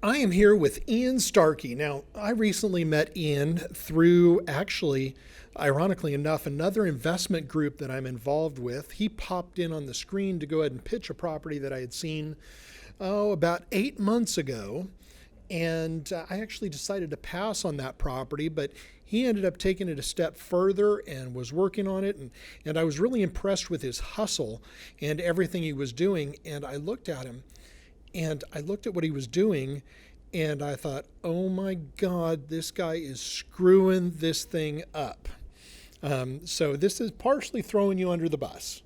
I am here with Ian Starkey. Now, I recently met Ian through, actually, ironically enough, another investment group that I'm involved with. He popped in on the screen to go ahead and pitch a property that I had seen, about 8 months ago. And I actually decided to pass on that property, but he ended up taking it a step further and was working on it. And I was really impressed with his hustle and everything he was doing. And I looked at him and I looked at what he was doing and I thought, oh my God, this guy is screwing this thing up. So this is partially throwing you under the bus.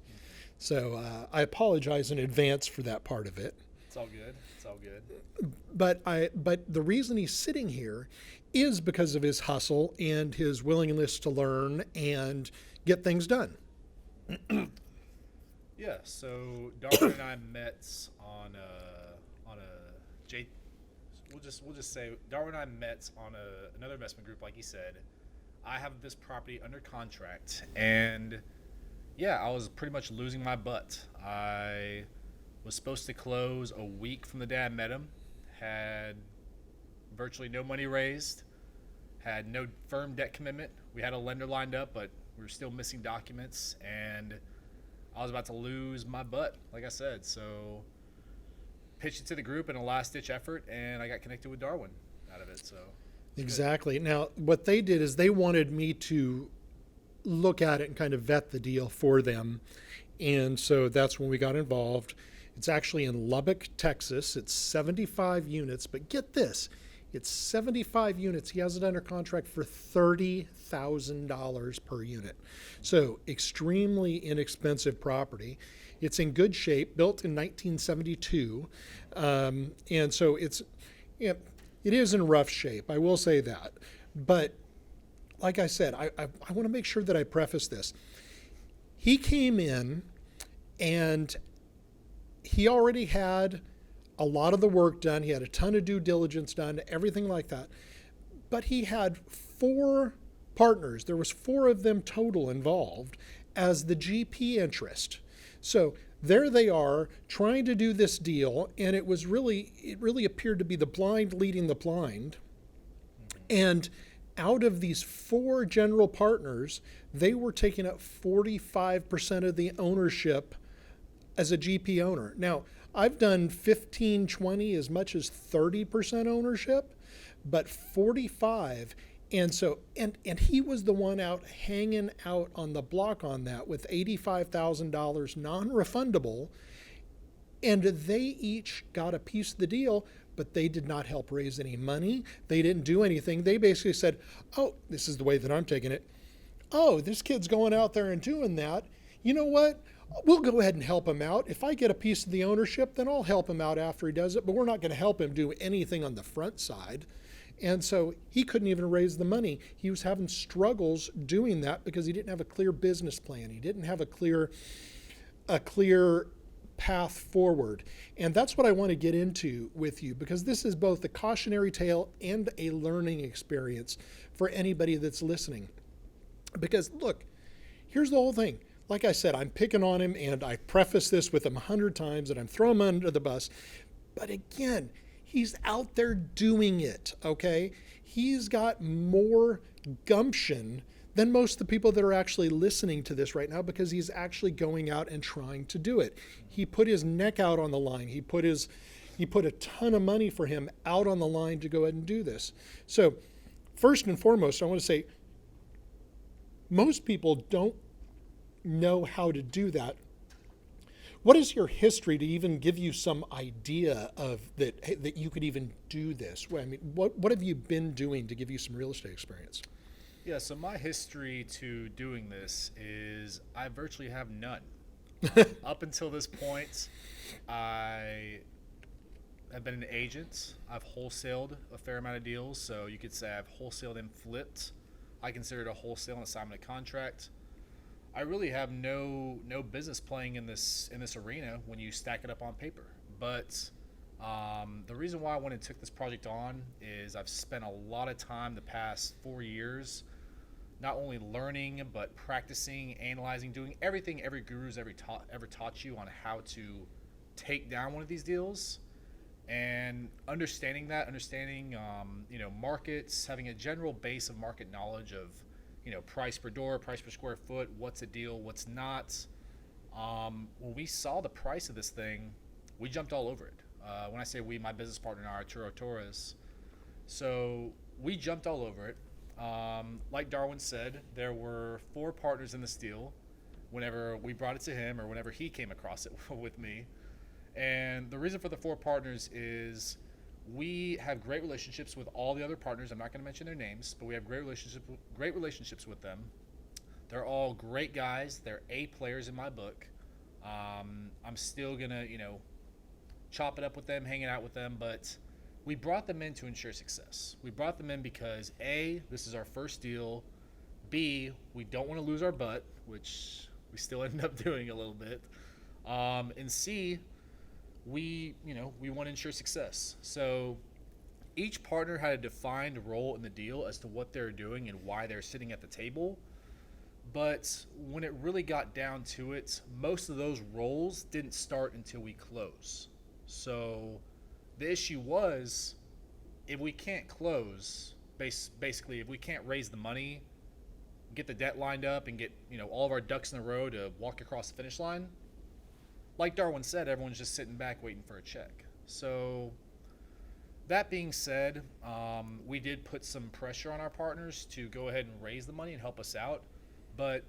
So I apologize in advance for that part of it. It's all good. It's all good. But the reason he's sitting here is because of his hustle and his willingness to learn and get things done. Yeah. So Darwin and I met on a J. We'll just say Darwin and I met on another investment group, like he said. I have this property under contract, and yeah, I was pretty much losing my butt. I was supposed to close a week from the day I met him, had virtually no money raised, had no firm debt commitment. We had a lender lined up, but we were still missing documents, and I was about to lose my butt, like I said. So pitched it to the group in a last-ditch effort, and I got connected with Darwin out of it. So Exactly. Now, what they did is they wanted me to look at it and kind of vet the deal for them. And so that's when we got involved. It's actually in Lubbock, Texas. It's 75 units, but get this, it's 75 units. He has it under contract for $30,000 per unit. So extremely inexpensive property. It's in good shape, built in 1972. And so it is in rough shape. I will say that. But like I said, I want to make sure that I preface this. He came in and he already had a lot of the work done. He had a ton of due diligence done, everything like that. But he had 4 partners. There was 4 of them total involved as the GP interest. So there they are trying to do this deal, and it really appeared to be the blind leading the blind. And out of these 4 general partners, they were taking up 45% of the ownership as a GP owner. Now, I've done 15, 20, as much as 30% ownership, but 45. And so, and he was the one out hanging out on the block on that with $85,000 non-refundable. And they each got a piece of the deal, but they did not help raise any money. They didn't do anything. They basically said, oh, this is the way that I'm taking it. Oh, this kid's going out there and doing that. You know what? We'll go ahead and help him out. If I get a piece of the ownership, then I'll help him out after he does it, but we're not going to help him do anything on the front side. And so he couldn't even raise the money. He was having struggles doing that because he didn't have a clear business plan. He didn't have a clear path forward. And that's what I want to get into with you, because this is both a cautionary tale and a learning experience for anybody that's listening. Because look, here's the whole thing. Like I said, I'm picking on him, and I preface this with him 100 times, and I'm throwing him under the bus. But again, he's out there doing it, okay? He's got more gumption than most of the people that are actually listening to this right now, because he's actually going out and trying to do it. He put his neck out on the line. He put a ton of money for him out on the line to go ahead and do this. So first and foremost, I want to say most people don't know how to do that. What is your history to even give you some idea of that you could even do this? I mean, what have you been doing to give you some real estate experience? yeah, so my history to doing this is I virtually have none. Up until this point, I have been an agent. I've wholesaled a fair amount of deals, so you could say I've wholesaled and flipped. I consider it a wholesale and assignment of contract. I really have no business playing in this arena when you stack it up on paper. But the reason why I went and took this project on is I've spent a lot of time the past 4 years not only learning but practicing, analyzing, doing everything every guru's ever taught you on how to take down one of these deals, and understanding markets, having a general base of market knowledge of, price per door, price per square foot, what's a deal, what's not. When we saw the price of this thing, we jumped all over it. When I say we, my business partner and I, Arturo Torres. So we jumped all over it. Like Darwin said, there were 4 partners in this deal whenever we brought it to him or whenever he came across it with me. And the reason for the 4 partners is we have great relationships with all the other partners. I'm not going to mention their names, but we have great relationships with them. They're all great guys. They're A players in my book. I'm still going to, chop it up with them, hanging out with them, but we brought them in to ensure success. We brought them in because A, this is our first deal. B, we don't want to lose our butt, which we still ended up doing a little bit. And C, we want to ensure success. So each partner had a defined role in the deal as to what they're doing and why they're sitting at the table. But when it really got down to it, most of those roles didn't start until we close. So the issue was, if we can't close, basically if we can't raise the money, get the debt lined up, and get all of our ducks in a row to walk across the finish line, like Darwin said, everyone's just sitting back waiting for a check. So that being said, we did put some pressure on our partners to go ahead and raise the money and help us out, but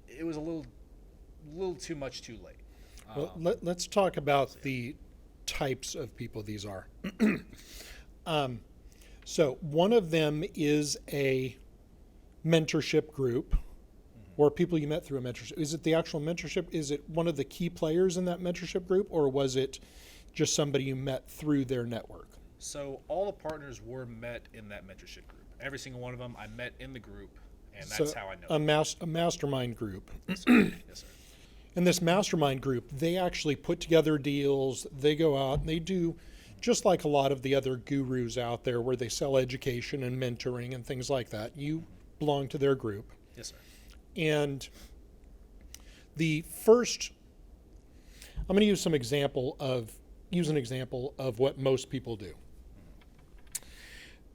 it was a little too much too late. Well, let's talk about the types of people these are. So one of them is a mentorship group, or people you met through a mentorship. Is it the actual mentorship? Is it one of the key players in that mentorship group, or was it just somebody you met through their network? So all the partners were met in that mentorship group. Every single one of them I met in the group, and that's how I know them. A mastermind group. Yes, sir. Yes, sir. And this mastermind group, they actually put together deals. They go out and they do just like a lot of the other gurus out there where they sell education and mentoring and things like that. You belong to their group. Yes, sir. And the first, I'm going to use an example of what most people do.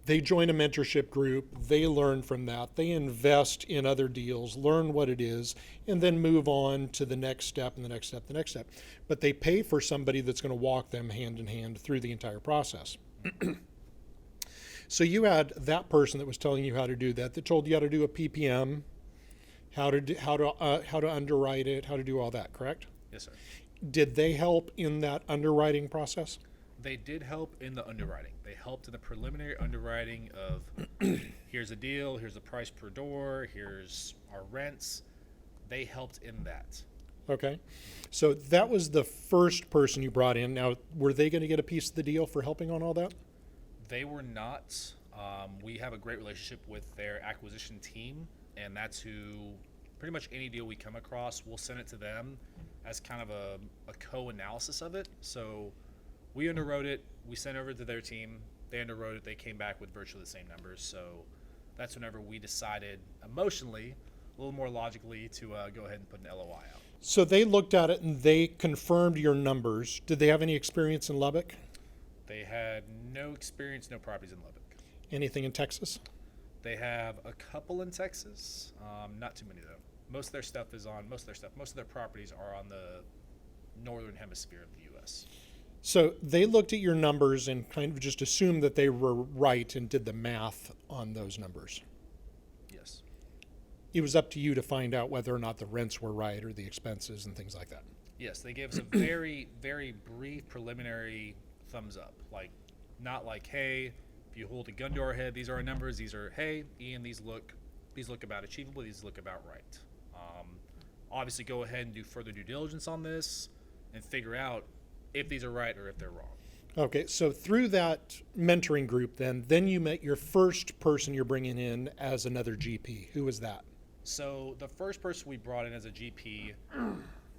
They join a mentorship group, they learn from that, they invest in other deals, learn what it is, and then move on to the next step and the next step, the next step. But they pay for somebody that's going to walk them hand in hand through the entire process. So you had that person that was telling you how to do that told you how to do a PPM, how to underwrite it, how to do all that, correct? Yes, sir. Did they help in that underwriting process? They did help in the underwriting. They helped in the preliminary underwriting of here's a deal, here's the price per door, here's our rents. They helped in that. Okay. So that was the first person you brought in. Now, were they going to get a piece of the deal for helping on all that? They were not. We have a great relationship with their acquisition team, and that's who pretty much any deal we come across, we'll send it to them as kind of a co-analysis of it. So we underwrote it, we sent it over to their team, they underwrote it, they came back with virtually the same numbers. So that's whenever we decided emotionally, a little more logically, to go ahead and put an LOI out. So they looked at it and they confirmed your numbers. Did they have any experience in Lubbock? They had no experience, no properties in Lubbock. Anything in Texas? They have a couple in Texas, not too many though. Most of their properties are on the northern hemisphere of the U.S. So they looked at your numbers and kind of just assumed that they were right and did the math on those numbers. Yes. It was up to you to find out whether or not the rents were right or the expenses and things like that. Yes, they gave us a very, very brief preliminary thumbs up. Like, not like, hey, if you hold a gun to our head, these are our numbers. These are, hey, Ian, these look about achievable. These look about right. Obviously, go ahead and do further due diligence on this and figure out if these are right or if they're wrong. Okay, so through that mentoring group, then you met your first person you're bringing in as another GP. Who was that? So the first person we brought in as a GP,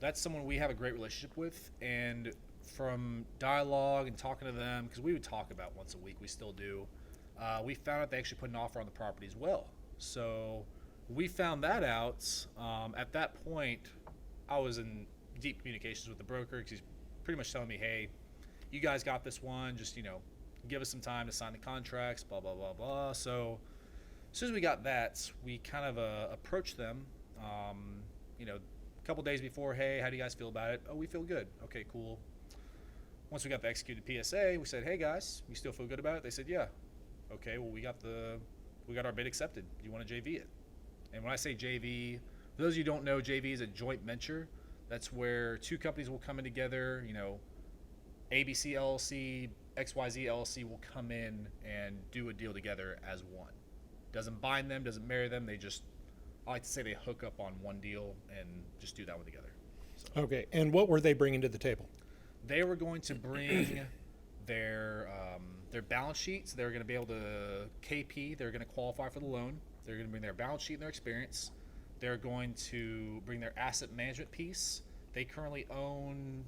that's someone we have a great relationship with, and from dialogue and talking to them, because we would talk about once a week, we still do, we found out they actually put an offer on the property as well. So we found that out. At that point, I was in deep communications with the broker because he's pretty much telling me, hey, you guys got this one. Just, give us some time to sign the contracts, blah, blah, blah, blah. So as soon as we got that, we kind of approached them, a couple days before, hey, how do you guys feel about it? Oh, we feel good. Okay, cool. Once we got the executed PSA, we said, hey, guys, you still feel good about it? They said, yeah. Okay, well, we got our bid accepted. Do you want to JV it? And when I say JV, for those of you who don't know, JV is a joint venture. That's where two companies will come in together. ABC LLC, XYZ LLC will come in and do a deal together as one. Doesn't bind them, doesn't marry them. They just, I like to say, they hook up on one deal and just do that one together. So, Okay, and what were they bringing to the table? they were going to bring their balance sheets. They were going to be able to KP. They're going to qualify for the loan. They're going to bring their balance sheet and their experience. They're going to bring their asset management piece. They currently own,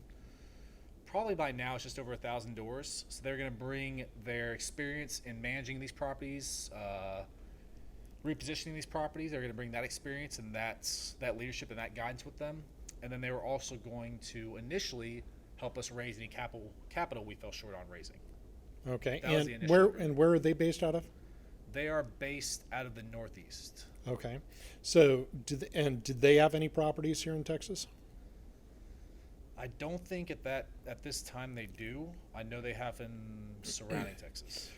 probably by now, it's just over 1,000 doors. So they're going to bring their experience in managing these properties, repositioning these properties. They're going to bring that experience and that leadership and that guidance with them. And then they were also going to initially help us raise any capital we fell short on raising. Okay, That was the and initial where are they based out of? They are based out of the Northeast. Okay, so did they have any properties here in Texas? I don't think at this time they do. I know they have in surrounding Texas.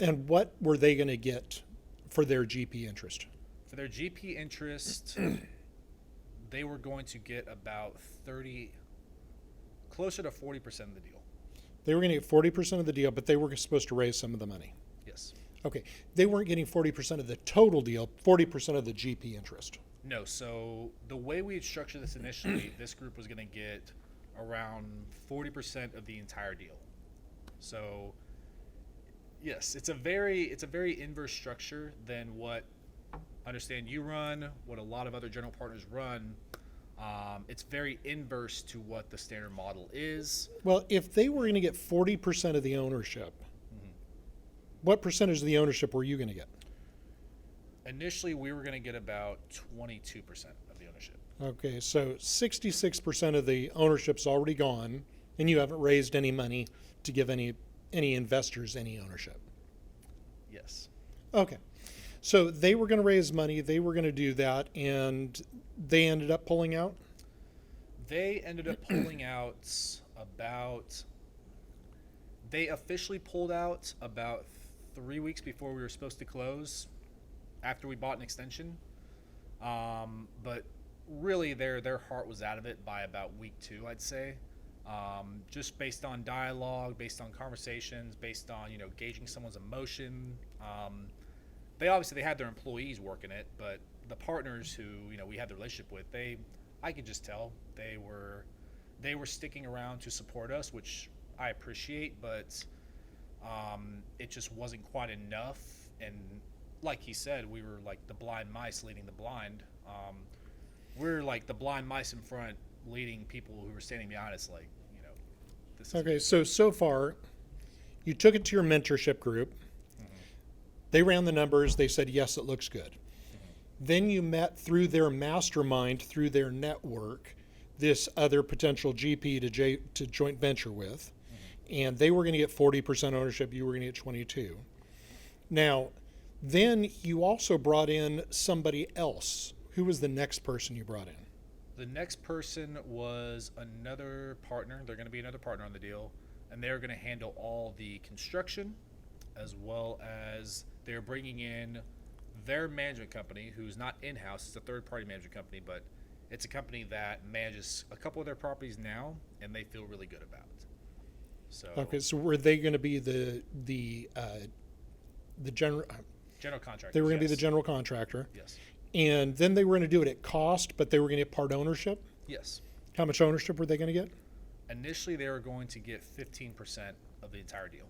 And what were they going to get for their GP interest? For their GP interest, they were going to get about closer to 40% of the deal. They were going to get 40% of the deal, but they were supposed to raise some of the money. Yes. Okay, they weren't getting 40% of the total deal, 40% of the GP interest. No, so the way we had structured this initially, this group was going to get around 40% of the entire deal. So, yes, it's a very inverse structure than what I understand you run, what a lot of other general partners run. It's very inverse to what the standard model is. Well, if they were going to get 40% of the ownership, what percentage of the ownership were you going to get? Initially, we were going to get about 22% of the ownership. Okay, so 66% of the ownership's already gone, and you haven't raised any money to give any investors any ownership. Yes. Okay, so they were going to raise money, they were going to do that, and they ended up pulling out? They ended up pulling out they officially pulled out about 3 weeks before we were supposed to close, after we bought an extension. But really their heart was out of it by about week 2, I'd say. Just based on dialogue, based on conversations, based on, gauging someone's emotion. They had their employees working it, but the partners who, we had the relationship with, I could just tell they were sticking around to support us, which I appreciate, but it just wasn't quite enough. And like he said, we were like the blind mice leading the blind. We're like the blind mice in front leading people who were standing behind us, like, this is Okay, so far, you took it to your mentorship group. They ran the numbers. They said, yes, it looks good. Then you met through their mastermind, through their network, this other potential GP to joint venture with. And they were going to get 40% ownership. You were going to get 22. Now, then you also brought in somebody else. Who was the next person you brought in? The next person was another partner. They're going to be another partner on the deal, and they're going to handle all the construction, as well as they're bringing in their management company, who's not in-house. It's a third-party management company, but it's a company that manages a couple of their properties now, and they feel really good about. So Okay, so were they going to be the general contractor? They were going to be the general contractor. Yes. And then they were going to do it at cost, but they were going to get part ownership. Yes. How much ownership were they going to get? Initially, they were going to get 15% of the entire deal.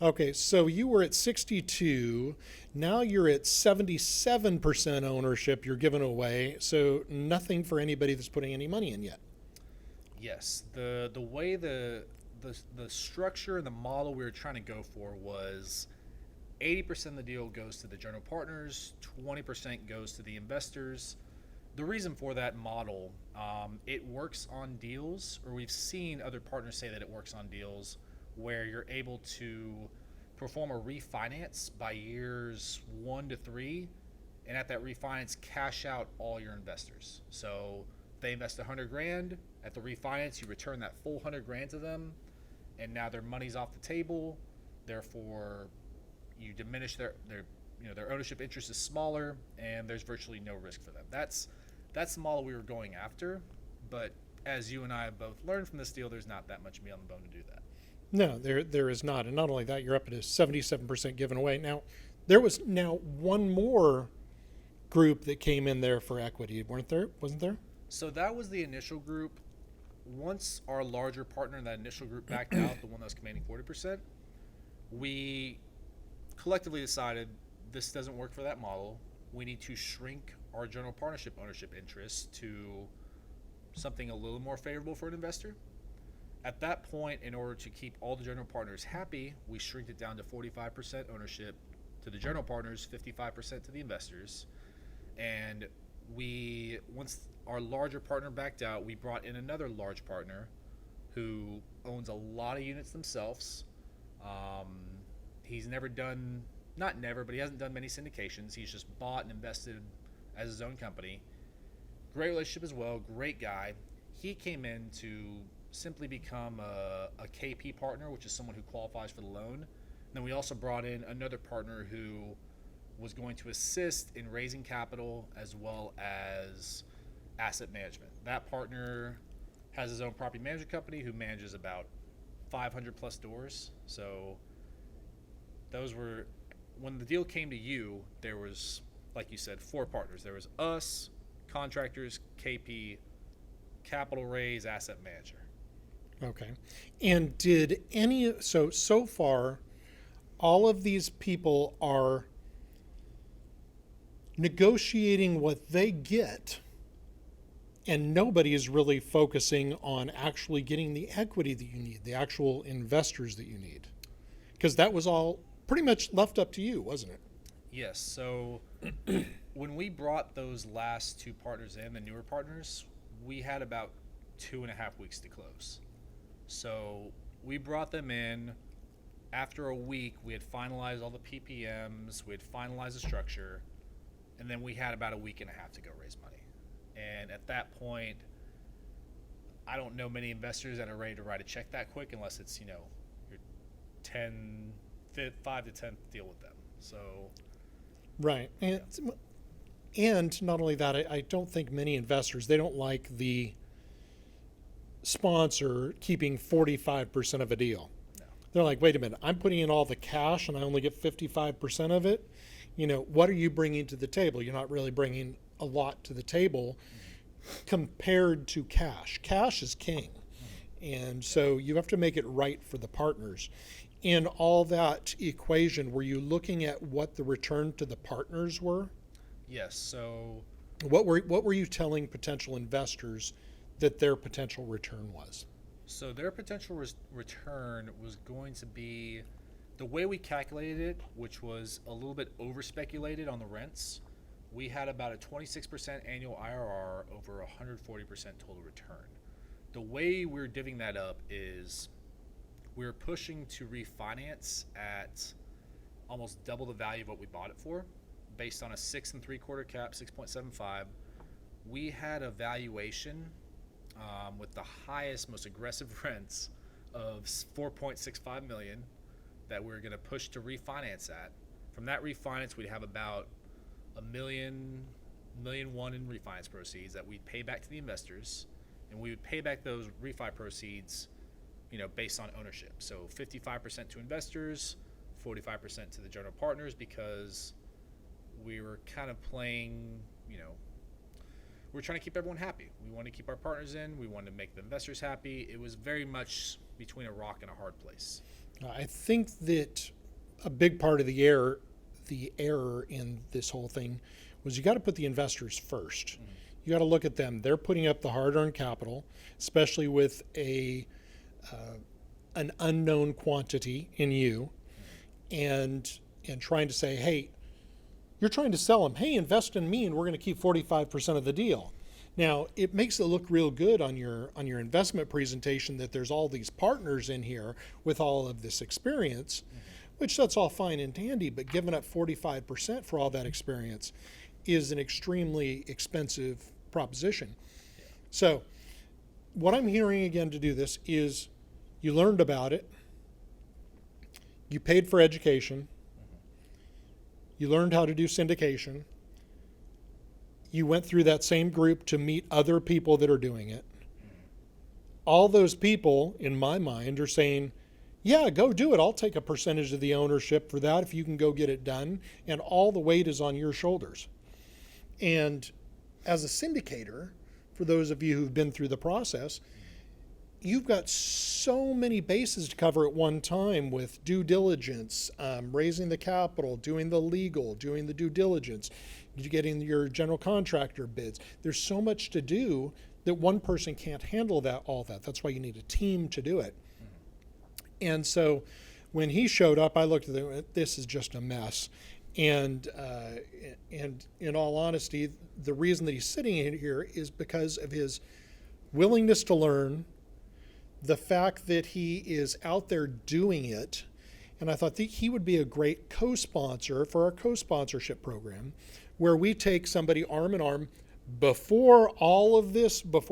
Okay, so you were at 62. Now you're at 77% ownership. You're giving away, so nothing for anybody that's putting any money in yet. Yes. The way the structure and the model we were trying to go for was 80% of the deal goes to the general partners, 20% goes to the investors. The reason for that model, it works on deals, or we've seen other partners say that it works on deals where you're able to perform a refinance by years 1 to 3, and at that refinance, cash out all your investors. So they invest 100 grand at the refinance, you return that full 100 grand to them, and now their money's off the table. Therefore, you diminish their ownership interest is smaller, and there's virtually no risk for them. That's the model we were going after, but as you and I have both learned from this deal, there's not that much meat on the bone to do that. No, there is not. And not only that, you're up at a 77% given away. Now, there was now one more group that came in there for equity, wasn't there? So that was the initial group. Once our larger partner in that initial group backed out, the one that was commanding 40%, we collectively decided this doesn't work for that model. We need to shrink our general partnership ownership interest to something a little more favorable for an investor. At that point, in order to keep all the general partners happy, we shrinked it down to 45% ownership to the general partners, 55% to the investors. And once our larger partner backed out, we brought in another large partner who owns a lot of units themselves. He's never done, not never, but he hasn't done many syndications. He's just bought and invested as his own company. Great relationship as well, great guy. He came in to simply become a KP partner, which is someone who qualifies for the loan. And then we also brought in another partner who was going to assist in raising capital as well as asset management. That partner has his own property management company who manages about 500 plus doors. So those were, when the deal came to you, there was, like you said, 4 partners. There was us, contractors, KP, capital raise, asset manager. Okay. And did so far, all of these people are negotiating what they get, and nobody is really focusing on actually getting the equity that you need, the actual investors that you need. Because that was all pretty much left up to you, wasn't it? Yes. So when we brought those last 2 partners in, the newer partners, we had about 2.5 weeks to close. So we brought them in. After a week, we had finalized all the PPMs, we had finalized the structure, and then we had about a week and a half to go raise money. And at that point, I don't know many investors that are ready to write a check that quick unless it's, your 5 to 10th deal with them. So, right. And not only that, I don't think many investors, they don't like the sponsor keeping 45% of a deal. no. They're like, wait a minute, I'm putting in all the cash and I only get 55% of it. What are you bringing to the table? You're not really bringing a lot to the table compared to cash. Cash is king. And so you have to make it right for the partners. In all that equation, were you looking at what the return to the partners were? Yes. So What were you telling potential investors that their potential return was? So their potential return was going to be, the way we calculated it, which was a little bit over speculated on the rents, we had about a 26% annual IRR over 140% total return. The way we're divvying that up is we're pushing to refinance at almost double the value of what we bought it for, based on a 6 3/4 cap, 6.75. We had a valuation with the highest, most aggressive rents of $4.65 million that we're going to push to refinance at. From that refinance, we'd have about $1.1 million in refinance proceeds that we'd pay back to the investors, and we would pay back those refi proceeds, based on ownership. So 55% to investors, 45% to the general partners, because we were kind of playing, we're trying to keep everyone happy. We want to keep our partners in. We want to make the investors happy. It was very much between a rock and a hard place. I think that a big part of the error in this whole thing was you got to put the investors first. Mm-hmm. You got to look at them. They're putting up the hard-earned capital, especially with an unknown quantity in you, and trying to say, hey, you're trying to sell them, hey, invest in me and we're going to keep 45% of the deal. Now, it makes it look real good on your investment presentation that there's all these partners in here with all of this experience, which that's all fine and dandy, but giving up 45% for all that experience is an extremely expensive proposition. So what I'm hearing again to do this is you learned about it, you paid for education, you learned how to do syndication, you went through that same group to meet other people that are doing it. All those people, in my mind, are saying, yeah, go do it. I'll take a percentage of the ownership for that if you can go get it done. And all the weight is on your shoulders. And as a syndicator, for those of you who've been through the process, you've got so many bases to cover at one time with due diligence, raising the capital, doing the legal, doing the due diligence, getting your general contractor bids. There's so much to do that one person can't handle all that. That's why you need a team to do it. And so when he showed up, I looked at him, this is just a mess. And in all honesty, the reason that he's sitting here is because of his willingness to learn, the fact that he is out there doing it. And I thought that he would be a great co-sponsor for our co-sponsorship program, where we take somebody arm in arm before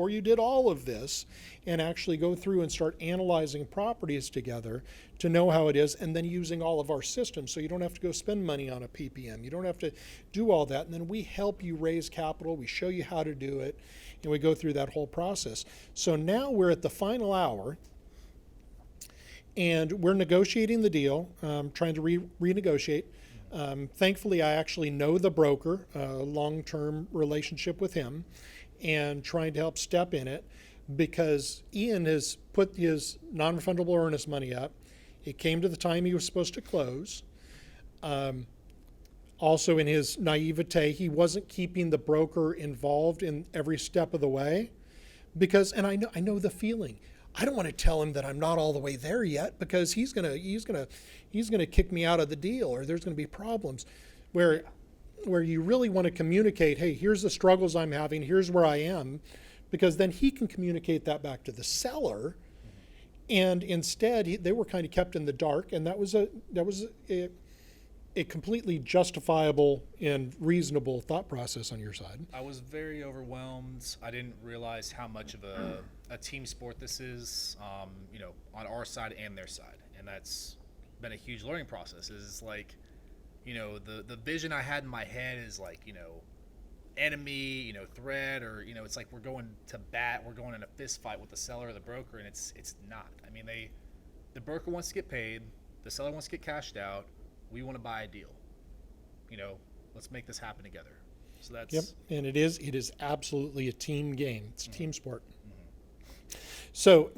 you did all of this, and actually go through and start analyzing properties together to know how it is, and then using all of our systems so you don't have to go spend money on a PPM. You don't have to do all that. And then we help you raise capital. We show you how to do it, and we go through that whole process. So now we're at the final hour, and we're negotiating the deal, trying to renegotiate. Thankfully, I actually know the broker, long-term relationship with him, and trying to help step in it because Ian has put his non-refundable earnest money up. It came to the time he was supposed to close. Also, in his naivete, he wasn't keeping the broker involved in every step of the way because, and I know the feeling. I don't want to tell him that I'm not all the way there yet because he's gonna kick me out of the deal, or there's gonna be problems. Where you really want to communicate, hey, here's the struggles I'm having, here's where I am, because then he can communicate that back to the seller. And instead, they were kind of kept in the dark, and that was a completely justifiable and reasonable thought process on your side. I was very overwhelmed. I didn't realize how much of a team sport this is, on our side and their side. And that's been a huge learning process. Is like, the vision I had in my head is like, enemy, threat, or, it's like we're going to bat, we're going in a fist fight with the seller or the broker, and it's not. I mean, the broker wants to get paid, the seller wants to get cashed out. We want to buy a deal. Let's make this happen together. So that's... Yep, and it is absolutely a team game. It's a team sport. So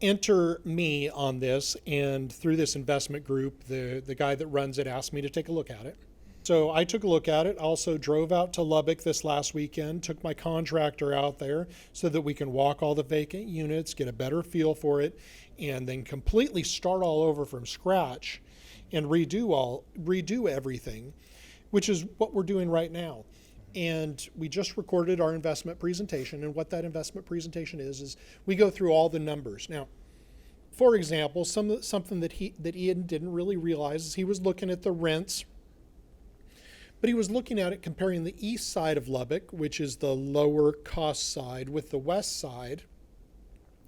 enter me on this, and through this investment group, the guy that runs it asked me to take a look at it. So I took a look at it, also drove out to Lubbock this last weekend, took my contractor out there so that we can walk all the vacant units, get a better feel for it, and then completely start all over from scratch and redo everything, which is what we're doing right now. And we just recorded our investment presentation, and what that investment presentation is we go through all the numbers. Now, for example, something that Ian didn't really realize is he was looking at the rents, but he was looking at it comparing the east side of Lubbock, which is the lower cost side, with the west side,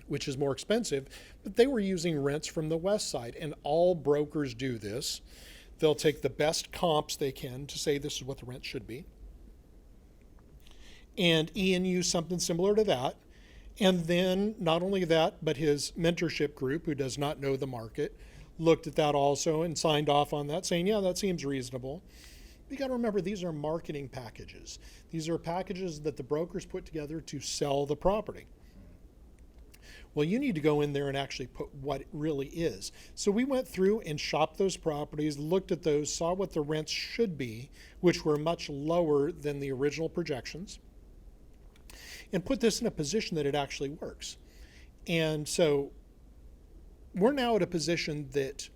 which is more expensive, but they were using rents from the west side, and all brokers do this. They'll take the best comps they can to say this is what the rent should be. And Ian used something similar to that. And then not only that, but his mentorship group, who does not know the market, looked at that also and signed off on that, saying, yeah, that seems reasonable. You got to remember, these are marketing packages. These are packages that the brokers put together to sell the property. Well, you need to go in there and actually put what it really is. So we went through and shopped those properties, looked at those, saw what the rents should be, which were much lower than the original projections, and put this in a position that it actually works. And so we're now at a position that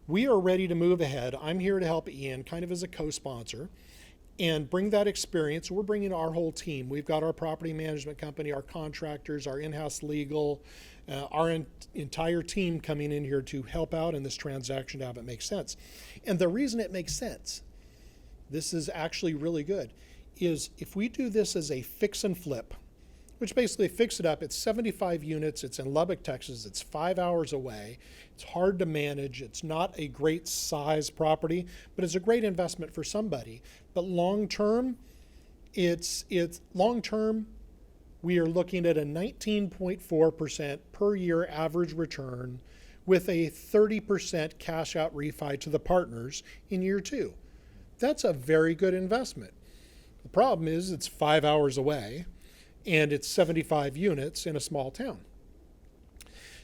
We are ready to move ahead. I'm here to help Ian kind of as a co-sponsor and bring that experience. We're bringing our whole team. We've got our property management company, our contractors, our in-house legal, our entire team coming in here to help out in this transaction to have it make sense. And the reason it makes sense, this is actually really good, is if we do this as a fix and flip, which basically fix it up, it's 75 units, it's in Lubbock, Texas, it's 5 hours away, it's hard to manage, it's not a great size property, but it's a great investment for somebody. But long term, we are looking at a 19.4% per year average return with a 30% cash out refi to the partners in year 2. That's a very good investment. The problem is it's 5 hours away and it's 75 units in a small town.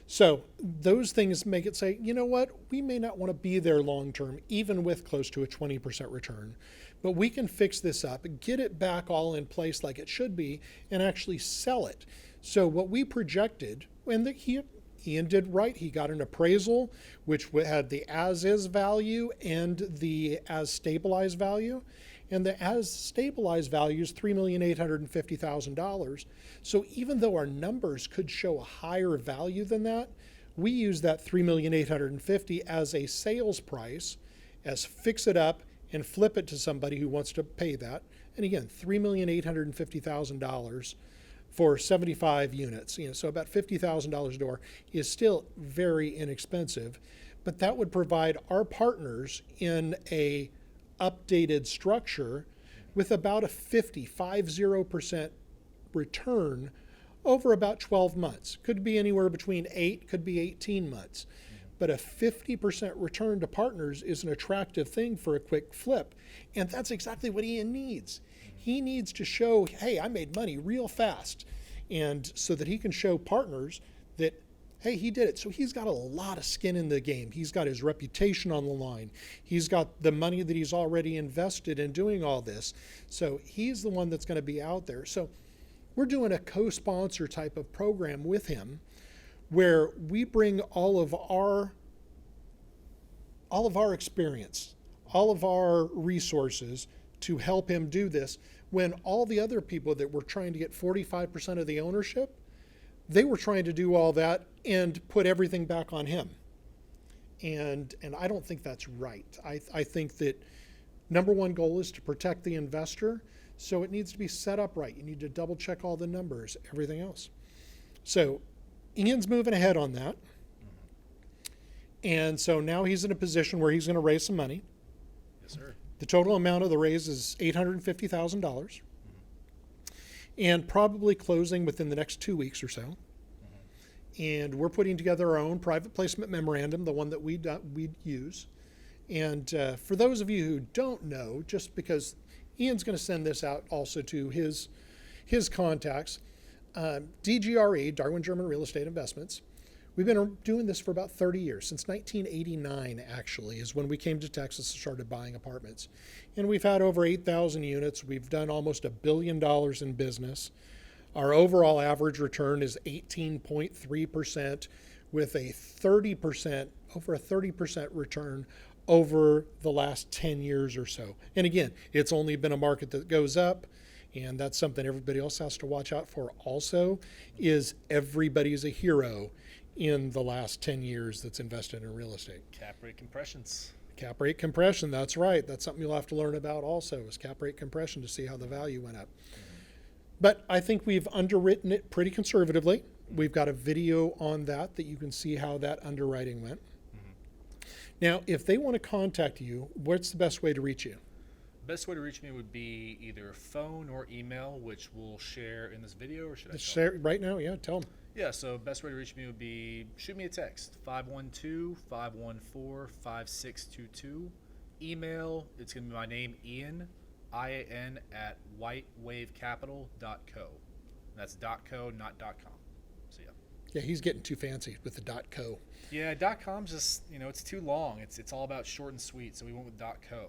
So those things make it say, you know what, we may not want to be there long term, even with close to a 20% return, but we can fix this up, get it back all in place like it should be, and actually sell it. So what we projected, and Ian did right, he got an appraisal, which had the as-is value and the as-stabilized value. And the as-stabilized value is $3,850,000. So even though our numbers could show a higher value than that, we use that $3,850,000 as a sales price, as fix it up and flip it to somebody who wants to pay that. And again, $3,850,000 for 75 units. So about $50,000 a door is still very inexpensive, but that would provide our partners in a updated structure with about a 50% return over about 12 months. Could be anywhere between 8, could be 18 months. But a 50% return to partners is an attractive thing for a quick flip. And that's exactly what Ian needs. He needs to show, hey, I made money real fast. And so that he can show partners that, hey, he did it. So he's got a lot of skin in the game. He's got his reputation on the line. He's got the money that he's already invested in doing all this. So he's the one that's going to be out there. So we're doing a co-sponsor type of program with him where we bring all of our experience, all of our resources to help him do this, when all the other people that were trying to get 45% of the ownership, they were trying to do all that and put everything back on him. And I don't think that's right. I think that number one goal is to protect the investor, so it needs to be set up right. You need to double check all the numbers, everything else. So Ian's moving ahead on that. And so now he's in a position where he's going to raise some money. Yes, sir. The total amount of the raise is $850,000. And probably closing within the next 2 weeks or so. And we're putting together our own private placement memorandum, the one that we use. And for those of you who don't know, just because Ian's going to send this out also to his contacts, DGRE, Darwin German Real Estate Investments, we've been doing this for about 30 years. Since 1989, actually, is when we came to Texas and started buying apartments. And we've had over 8,000 units. We've done almost $1 billion in business. Our overall average return is 18.3% with a 30%, over a 30% return over the last 10 years or so. And again, it's only been a market that goes up, and that's something everybody else has to watch out for also, is everybody's a hero in the last 10 years that's invested in real estate. Cap rate compressions. Cap rate compression, that's right. That's something you'll have to learn about also, is cap rate compression, to see how the value went up. But I think we've underwritten it pretty conservatively. We've got a video on that you can see how that underwriting went. Now, if they want to contact you, what's the best way to reach you? Best way to reach me would be either phone or email, which we'll share in this video, or should I tell Share right now? Yeah, tell them. Yeah, so best way to reach me would be shoot me a text, 512-514-5622. Email, it's going to be my name, Ian, IAN, at whitewavecapital.co. That's .co, not .com. So yeah. Yeah, he's getting too fancy with the .co. Yeah, .com's just, it's too long. It's all about short and sweet, so we went with .co.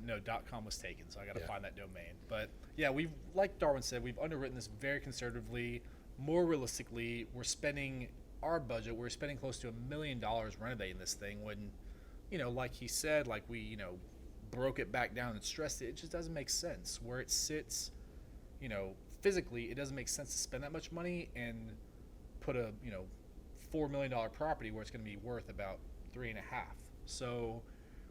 No, .com was taken, so I got to find that domain. But yeah, we've, like Darwin said, we've underwritten this very conservatively. More realistically, we're spending our budget. We're spending close to $1 million renovating this thing when like he said, like we, broke it back down and stressed it. It just doesn't make sense where it sits. Physically, it doesn't make sense to spend that much money and put a $4 million property where it's going to be worth about 3.5. So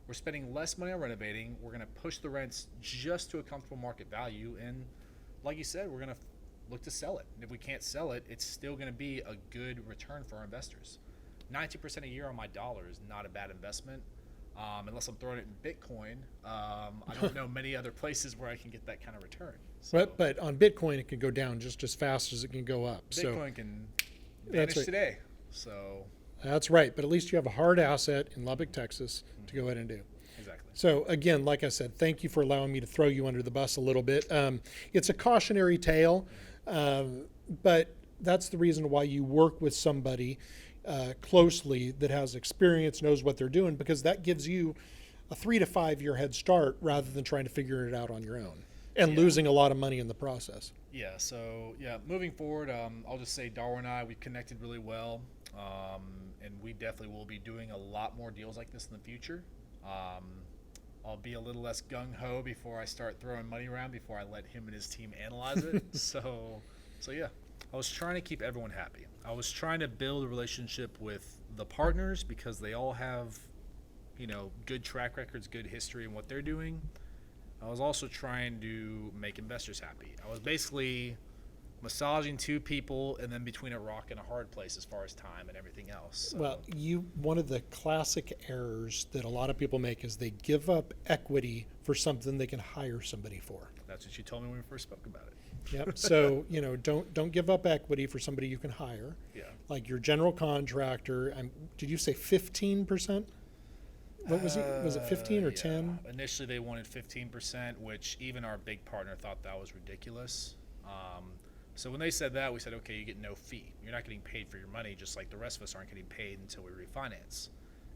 we're spending less money on renovating. We're going to push the rents just to a comfortable market value, and like you said, we're going to look to sell it. And if we can't sell it, it's still going to be a good return for our investors. 90% a year on my dollar is not a bad investment, unless I'm throwing it in Bitcoin. I don't know many other places where I can get that kind of return. So But on Bitcoin, it can go down just as fast as it can go up. Bitcoin can vanish today. So that's right. But at least you have a hard asset in Lubbock, Texas, to go ahead and do. Exactly. So again, like I said, thank you for allowing me to throw you under the bus a little bit. It's a cautionary tale, but that's the reason why you work with somebody closely that has experience, knows what they're doing, because that gives you a 3 to 5 year head start rather than trying to figure it out on your own and losing a lot of money in the process. Yeah. So moving forward, I'll just say Darwin and I, we connected really well, and we definitely will be doing a lot more deals like this in the future. I'll be a little less gung-ho before I start throwing money around, before I let him and his team analyze it. so yeah, I was trying to keep everyone happy. I was trying to build a relationship with the partners because they all have, good track records, good history in what they're doing. I was also trying to make investors happy. I was basically massaging two people and then between a rock and a hard place as far as time and everything else. So. Well, one of the classic errors that a lot of people make is they give up equity for something they can hire somebody for. That's what you told me when we first spoke about it. Yep. So don't give up equity for somebody you can hire. Yeah. Like your general contractor. Did you say 15%? What was it? Was it 15 or 10? Initially, they wanted 15%, which even our big partner thought that was ridiculous. So when they said that, we said, okay, you get no fee. You're not getting paid for your money, just like the rest of us aren't getting paid until we refinance.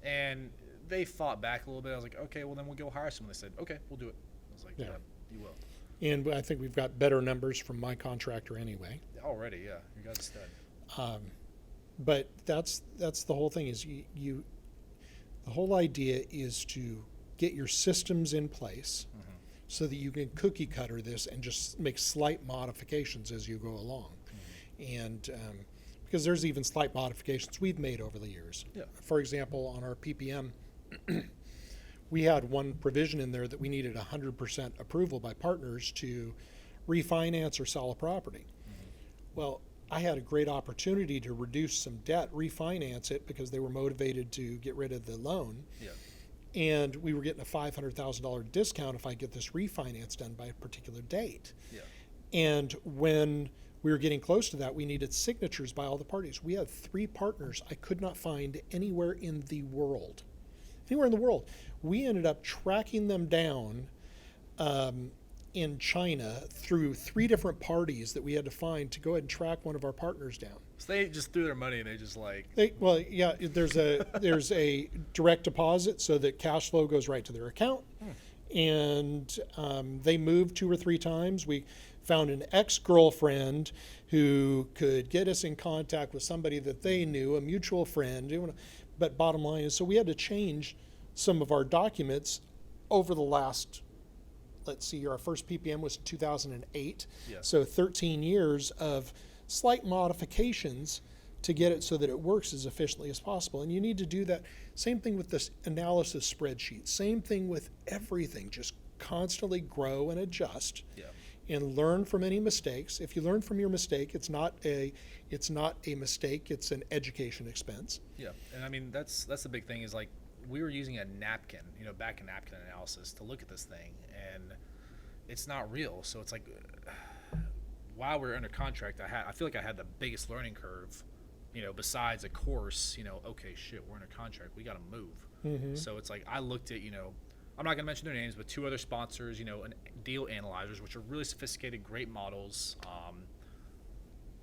And they fought back a little bit. I was like, okay, well, then we'll go hire someone. They said, okay, we'll do it. I was like, yeah, you will. And I think we've got better numbers from my contractor anyway. Already, yeah. You guys are stud. But that's the whole thing is the whole idea is to get your systems in place so that you can cookie cutter this and just make slight modifications as you go along. And because there's even slight modifications we've made over the years. Yeah. For example, on our PPM, we had one provision in there that we needed 100% approval by partners to refinance or sell a property. Well, I had a great opportunity to reduce some debt, refinance it because they were motivated to get rid of the loan. Yeah. And we were getting a $500,000 discount if I get this refinance done by a particular date. Yeah. And when we were getting close to that, we needed signatures by all the parties. We had 3 partners I could not find anywhere in the world. Anywhere in the world. We ended up tracking them down in China through 3 different parties that we had to find to go ahead and track one of our partners down. So they just threw their money and they just like... There's a direct deposit so that cash flow goes right to their account. And they moved 2 or 3 times. We found an ex-girlfriend who could get us in contact with somebody that they knew, a mutual friend. But bottom line is, so we had to change some of our documents over the last, let's see, our first PPM was 2008. Yeah. So 13 years of slight modifications to get it so that it works as efficiently as possible. And you need to do that. Same thing with this analysis spreadsheet. Same thing with everything. Just constantly grow and adjust. Yeah. And learn from any mistakes. If you learn from your mistake, it's not a mistake, it's an education expense. Yeah. And I mean, that's the big thing is like we were using a napkin, back in napkin analysis to look at this thing, and it's not real. So it's like while we were under contract, I feel like I had the biggest learning curve, besides a course, okay, shit, we're under contract, we got to move. So it's like I looked at, I'm not going to mention their names, but 2 other sponsors, and deal analyzers, which are really sophisticated, great models.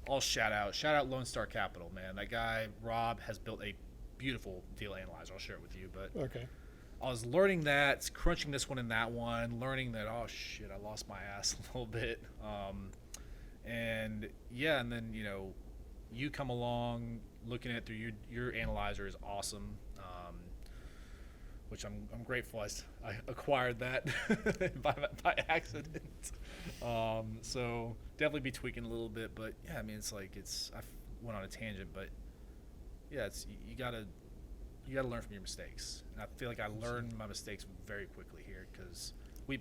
All shout out Lone Star Capital, man. That guy, Rob, has built a beautiful deal analyzer. I'll share it with you. But okay. I was learning that, crunching this one and that one, learning that, oh, shit, I lost my ass a little bit. And then, you come along looking at it through your analyzer is awesome. which I'm grateful I acquired that by accident. So definitely be tweaking a little bit, but yeah, I mean, it's like I went on a tangent, but yeah, you gotta learn from your mistakes, and I feel like I learned my mistakes very quickly here because we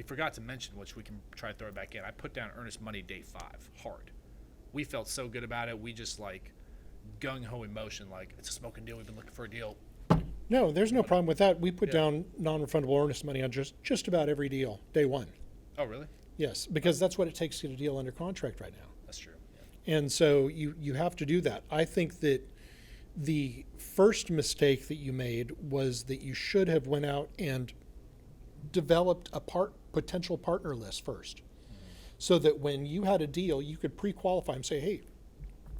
forgot to mention, which we can try to throw it back in. I put down earnest money day 5 hard. We felt so good about it. We just like gung ho emotion, like it's a smoking deal. We've been looking for a deal. No, there's no problem with that. We put down non-refundable earnest money on just about every deal day 1. Oh, really? Yes, because that's what it takes to get a deal under contract right now. That's true. Yeah. And so you have to do that. I think that the first mistake that you made was that you should have went out and developed a potential partner list first, so that when you had a deal, you could pre-qualify and say, hey,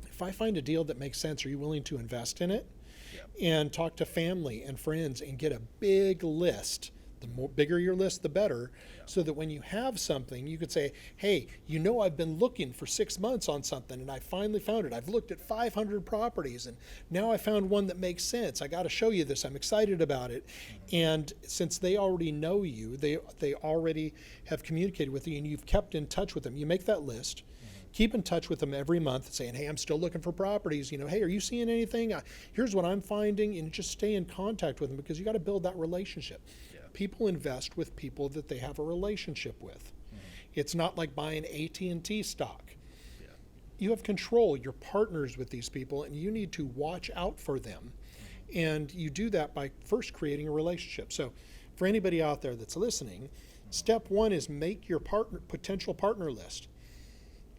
if I find a deal that makes sense, are you willing to invest in it? Yeah. And talk to family and friends and get a big list. The bigger your list, the better, so that when you have something, you could say, hey, I've been looking for 6 months on something, and I finally found it. I've looked at 500 properties, and now I found one that makes sense. I got to show you this. I'm excited about it. And since they already know you, they already have communicated with you, and you've kept in touch with them. You make that list. Keep in touch with them every month saying, hey, I'm still looking for properties. Hey, are you seeing anything? Here's what I'm finding. And just stay in contact with them, because you got to build that relationship. People invest with people that they have a relationship with. It's not like buying AT&T stock. You have control. You're partners with these people, and you need to watch out for them. And you do that by first creating a relationship. So for anybody out there that's listening, step 1 is make your potential partner list.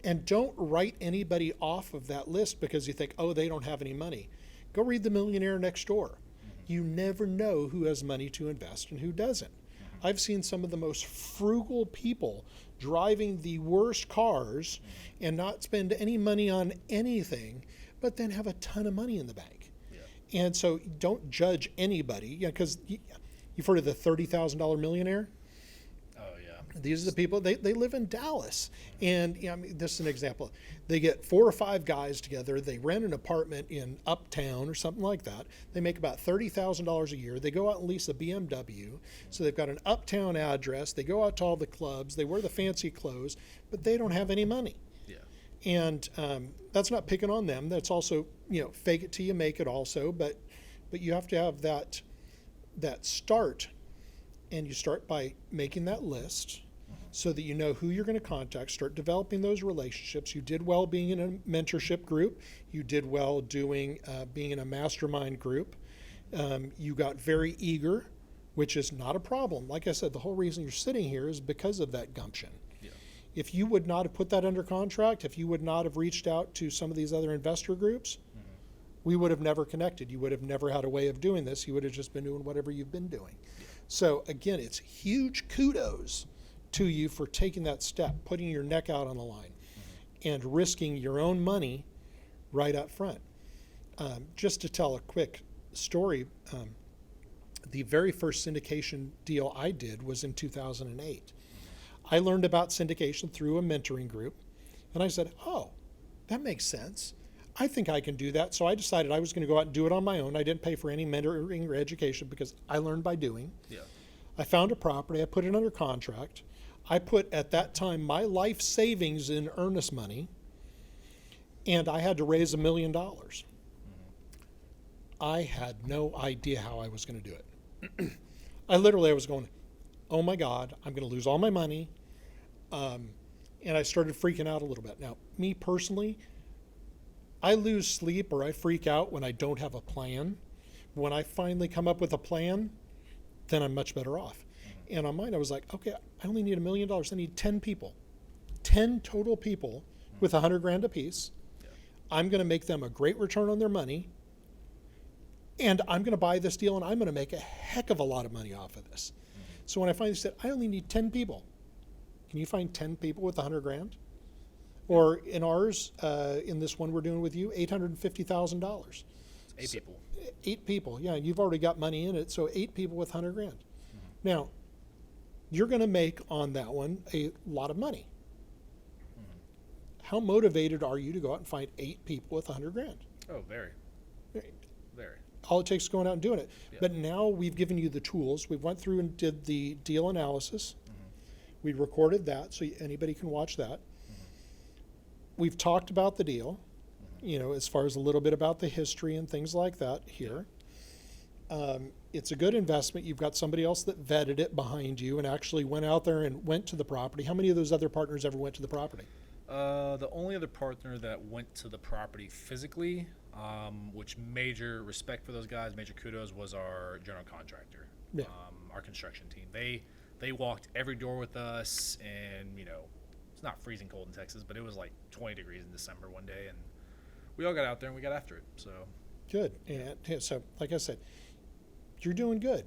And don't write anybody off of that list because you think, oh, they don't have any money. Go read The Millionaire Next Door. You never know who has money to invest and who doesn't. I've seen some of the most frugal people driving the worst cars and not spend any money on anything, but then have a ton of money in the bank. Yeah. And so don't judge anybody, because you've heard of the $30,000 millionaire? These are the people, they live in Dallas. And I mean, this is an example. They get 4 or 5 guys together. They rent an apartment in Uptown or something like that. They make about $30,000 a year. They go out and lease a BMW. So they've got an Uptown address. They go out to all the clubs. They wear the fancy clothes, but they don't have any money. Yeah. And that's not picking on them. That's also, fake it till you make it also. But you have to have that start. And you start by making that list so that you know who you're going to contact. Start developing those relationships. You did well being in a mentorship group. You did well doing being in a mastermind group. You got very eager, which is not a problem. Like I said, the whole reason you're sitting here is because of that gumption. Yeah. If you would not have put that under contract, if you would not have reached out to some of these other investor groups, we would have never connected. You would have never had a way of doing this. You would have just been doing whatever you've been doing. Yeah. So again, it's huge kudos to you for taking that step, putting your neck out on the line, and risking your own money right up front. Just to tell a quick story, the very first syndication deal I did was in 2008. I learned about syndication through a mentoring group, and I said, oh, that makes sense. I think I can do that. So I decided I was going to go out and do it on my own. I didn't pay for any mentoring or education because I learned by doing. Yeah. I found a property. I put it under contract. I put, at that time, my life savings in earnest money, and I had to raise $1 million. I had no idea how I was going to do it. I was going, oh my God, I'm going to lose all my money. And I started freaking out a little bit. Now, me personally, I lose sleep or I freak out when I don't have a plan. When I finally come up with a plan, then I'm much better off. And on mine, I was like, okay, I only need $1 million. I need 10 people, 10 total people with $100,000 apiece. Yeah. I'm going to make them a great return on their money. And I'm going to buy this deal and I'm going to make a heck of a lot of money off of this. So when I finally said, I only need 10 people. Can you find 10 people with $100,000? Or in ours, in this one we're doing with you, $850,000. 8 people. 8 people, yeah. You've already got money in it, so 8 people with $100,000. Now, you're going to make on that one a lot of money. How motivated are you to go out and find 8 people with $100,000? Oh, very. Very. Very. all it takes is going out and doing it. Yeah. But now we've given you the tools. We went through and did the deal analysis. We recorded that, so anybody can watch that. We've talked about the deal, as far as a little bit about the history and things like that here. It's a good investment. You've got somebody else that vetted it behind you and actually went out there and went to the property. How many of those other partners ever went to the property? The only other partner that went to the property physically, which major respect for those guys, major kudos, was our general contractor, Yeah. Our construction team. They walked every door with us, and it's not freezing cold in Texas, but it was like 20 degrees in December one day, and we all got out there and we got after it. So Good. And so, like I said, you're doing good.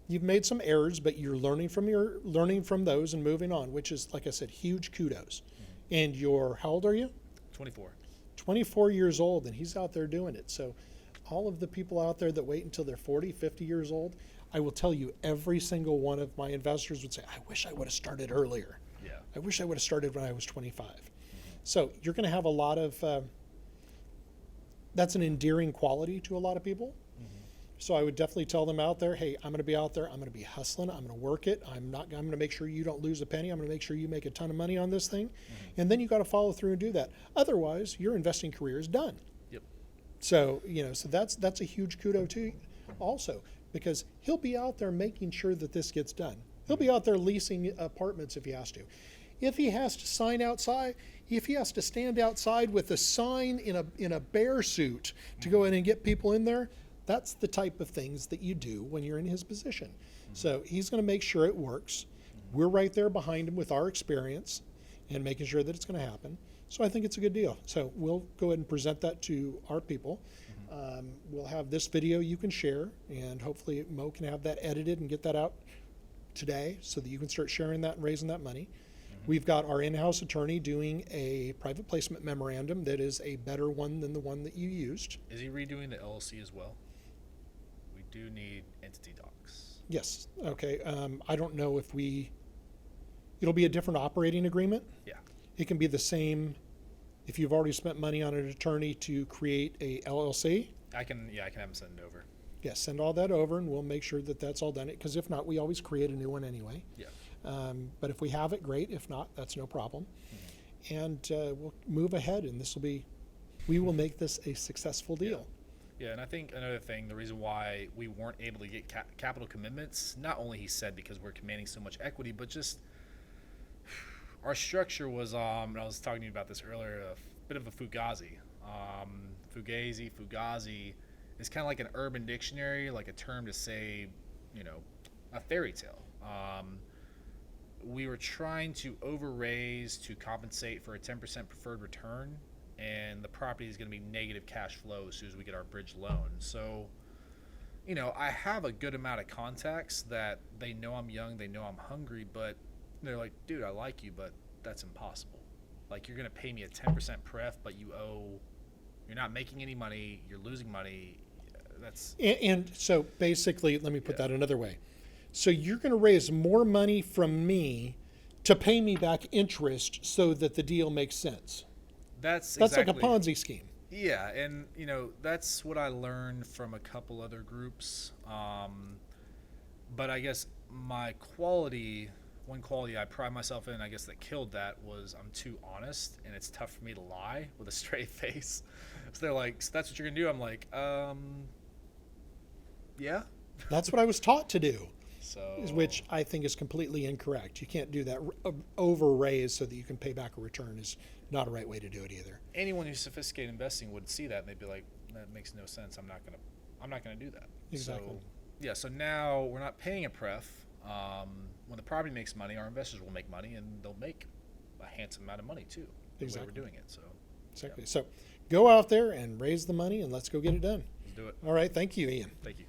You've made some errors, but you're learning from those and moving on, which is, like I said, huge kudos. And how old are you? 24. 24 years old, and he's out there doing it. So all of the people out there that wait until they're 40, 50 years old, I will tell you, every single one of my investors would say, I wish I would have started earlier. Yeah. I wish I would have started when I was 25. So you're going to have a lot of, that's an endearing quality to a lot of people. So I would definitely tell them out there, hey, I'm going to be out there. I'm going to be hustling. I'm going to work it. I'm going to make sure you don't lose a penny. I'm going to make sure you make a ton of money on this thing. And then you got to follow through and do that. Otherwise, your investing career is done. Yep. So, so that's a huge kudo too also, because he'll be out there making sure that this gets done. He'll be out there leasing apartments if he has to. If he has to sign outside, if he has to stand outside with a sign in a bear suit to go in and get people in there, that's the type of things that you do when you're in his position. So he's going to make sure it works. We're right there behind him with our experience and making sure that it's going to happen. So I think it's a good deal. So we'll go ahead and present that to our people. We'll have this video you can share, and hopefully Mo can have that edited and get that out today so that you can start sharing that and raising that money. We've got our in-house attorney doing a private placement memorandum that is a better one than the one that you used. Is he redoing the LLC as well? We do need entity docs. Yes. Okay. I don't know if it'll be a different operating agreement. Yeah. It can be the same if you've already spent money on an attorney to create a LLC. I can have him send it over. Yes, send all that over, and we'll make sure that that's all done. Because if not, we always create a new one anyway. Yeah. But if we have it, great. If not, that's no problem. And we'll move ahead, and we will make this a successful deal. Yeah, and I think another thing, the reason why we weren't able to get capital commitments, not only he said because we're commanding so much equity, but just our structure was, and I was talking to you about this earlier, a bit of a fugazi. Fugazi is kind of like an urban dictionary, like a term to say, a fairy tale. We were trying to overraise to compensate for a 10% preferred return, and the property is going to be negative cash flow as soon as we get our bridge loan. So, I have a good amount of contacts that they know I'm young, they know I'm hungry, but they're like, dude, I like you, but that's impossible. Like, you're going to pay me a 10% pref, but you're not making any money, you're losing money. And so basically, let me put that another way. So you're going to raise more money from me to pay me back interest so that the deal makes sense. That's like a Ponzi scheme. Yeah, and that's what I learned from a couple other groups. But I guess one quality I pride myself in, I guess that killed that, was I'm too honest, and it's tough for me to lie with a straight face. So they're like, so that's what you're gonna do? I'm like, yeah. That's what I was taught to do. So, which I think is completely incorrect. You can't do that. Over raise so that you can pay back a return is not a right way to do it either. Anyone who's sophisticated investing would see that and they'd be like, that makes no sense. I'm not gonna do that. Exactly. So now we're not paying a pref. When the property makes money, our investors will make money, and they'll make a handsome amount of money too. The way we're doing it. So exactly. Yeah. So go out there and raise the money, and let's go get it done. Let's do it. All right. Thank you, Ian. Thank you.